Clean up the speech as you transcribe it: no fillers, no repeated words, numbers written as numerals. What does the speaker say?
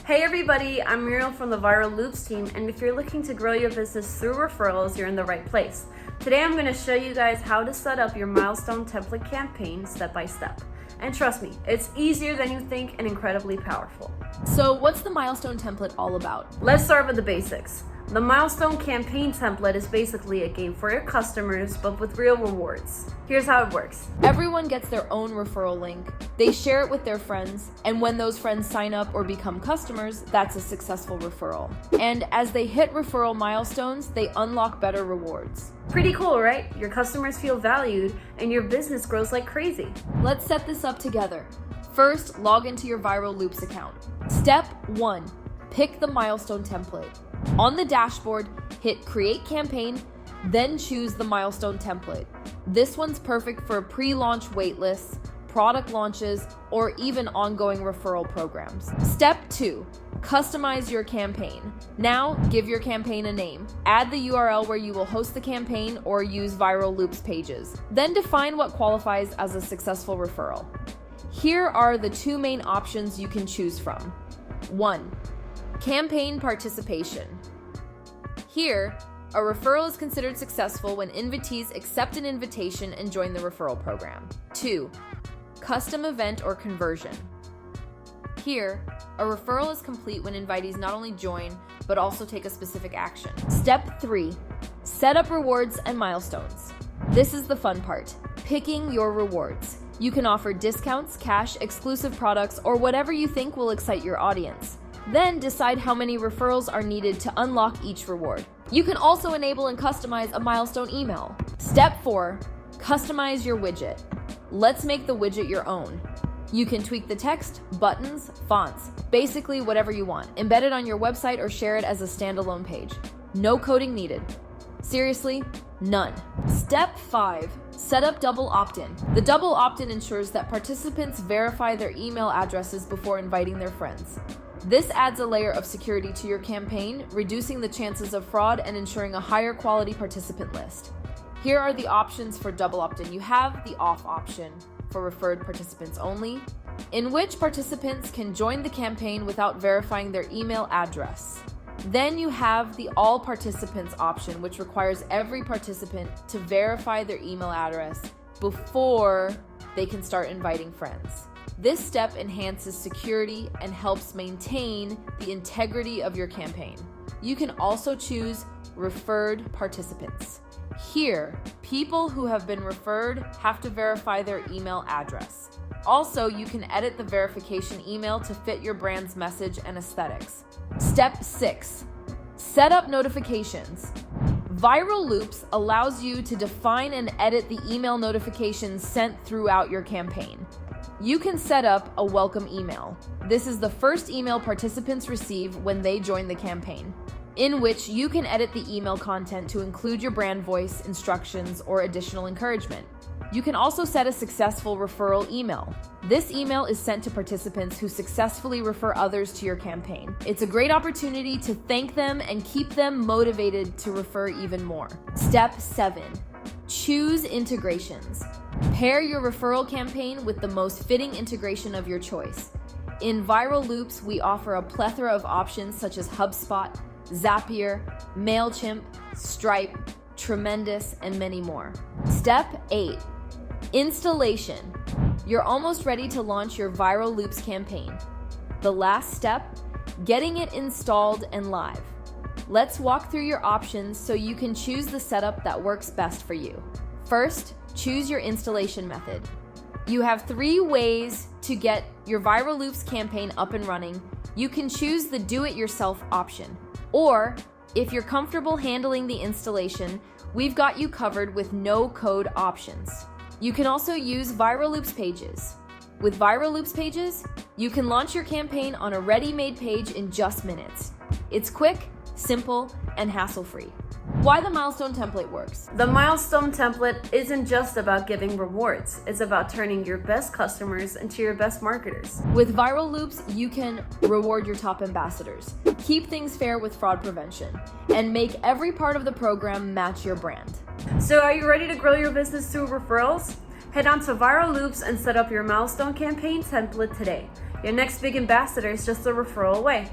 Hey everybody, I'm Muriel from the Viral Loops team, and if you're looking to grow your business through referrals, you're in the right place. Today I'm going to show you guys how to set up your Milestone template campaign step by step. And trust me, it's easier than you think and incredibly powerful. So what's the Milestone template all about? Let's start with the basics. The Milestone campaign template is basically a game for your customers, but with real rewards. Here's how it works. Everyone gets their own referral link. They share it with their friends, and when those friends sign up or become customers, that's a successful referral. And as they hit referral milestones, they unlock better rewards. Pretty cool, right? Your customers feel valued and your business grows like crazy. Let's set this up together. First, log into your Viral Loops account. Step 1, pick the Milestone template. On the dashboard, hit Create Campaign, then choose the Milestone template. This one's perfect for pre-launch waitlists, product launches, or even ongoing referral programs. Step 2, customize your campaign. Now, give your campaign a name. Add the URL where you will host the campaign or use Viral Loops pages. Then define what qualifies as a successful referral. Here are the two main options you can choose from. 1. Campaign participation. Here, a referral is considered successful when invitees accept an invitation and join the referral program. 2. Custom event or conversion. Here, a referral is complete when invitees not only join, but also take a specific action. Step 3. Set up rewards and milestones. This is the fun part, picking your rewards. You can offer discounts, cash, exclusive products, or whatever you think will excite your audience. Then decide how many referrals are needed to unlock each reward. You can also enable and customize a milestone email. Step 4, customize your widget. Let's make the widget your own. You can tweak the text, buttons, fonts, basically whatever you want. Embed it on your website or share it as a standalone page. No coding needed. Seriously, none. Step 5, set up double opt-in. The double opt-in ensures that participants verify their email addresses before inviting their friends. This adds a layer of security to your campaign, reducing the chances of fraud and ensuring a higher quality participant list. Here are the options for double opt-in. You have the off option for referred participants only, in which participants can join the campaign without verifying their email address. Then you have the all participants option, which requires every participant to verify their email address before they can start inviting friends. This step enhances security and helps maintain the integrity of your campaign. You can also choose referred participants. Here, people who have been referred have to verify their email address. Also, you can edit the verification email to fit your brand's message and aesthetics. Step 6, set up notifications. Viral Loops allows you to define and edit the email notifications sent throughout your campaign. You can set up a welcome email. This is the first email participants receive when they join the campaign, in which you can edit the email content to include your brand voice, instructions, or additional encouragement. You can also set a successful referral email. This email is sent to participants who successfully refer others to your campaign. It's a great opportunity to thank them and keep them motivated to refer even more. Step 7, choose integrations. Pair your referral campaign with the most fitting integration of your choice. In Viral Loops, we offer a plethora of options such as HubSpot, Zapier, MailChimp, Stripe, Tremendous, and many more. Step 8, installation. You're almost ready to launch your Viral Loops campaign. The last step, getting it installed and live. Let's walk through your options so you can choose the setup that works best for you. First, choose your installation method. You have 3 ways to get your Viral Loops campaign up and running. You can choose the do-it-yourself option. Or, if you're comfortable handling the installation, we've got you covered with no-code options. You can also use Viral Loops pages. With Viral Loops pages, you can launch your campaign on a ready-made page in just minutes. It's quick, simple, and hassle-free. Why the Milestone template works. The Milestone template isn't just about giving rewards. It's about turning your best customers into your best marketers. With Viral Loops, you can reward your top ambassadors, keep things fair with fraud prevention, and make every part of the program match your brand. So are you ready to grow your business through referrals? Head on to Viral Loops and set up your Milestone campaign template today. Your next big ambassador is just a referral away.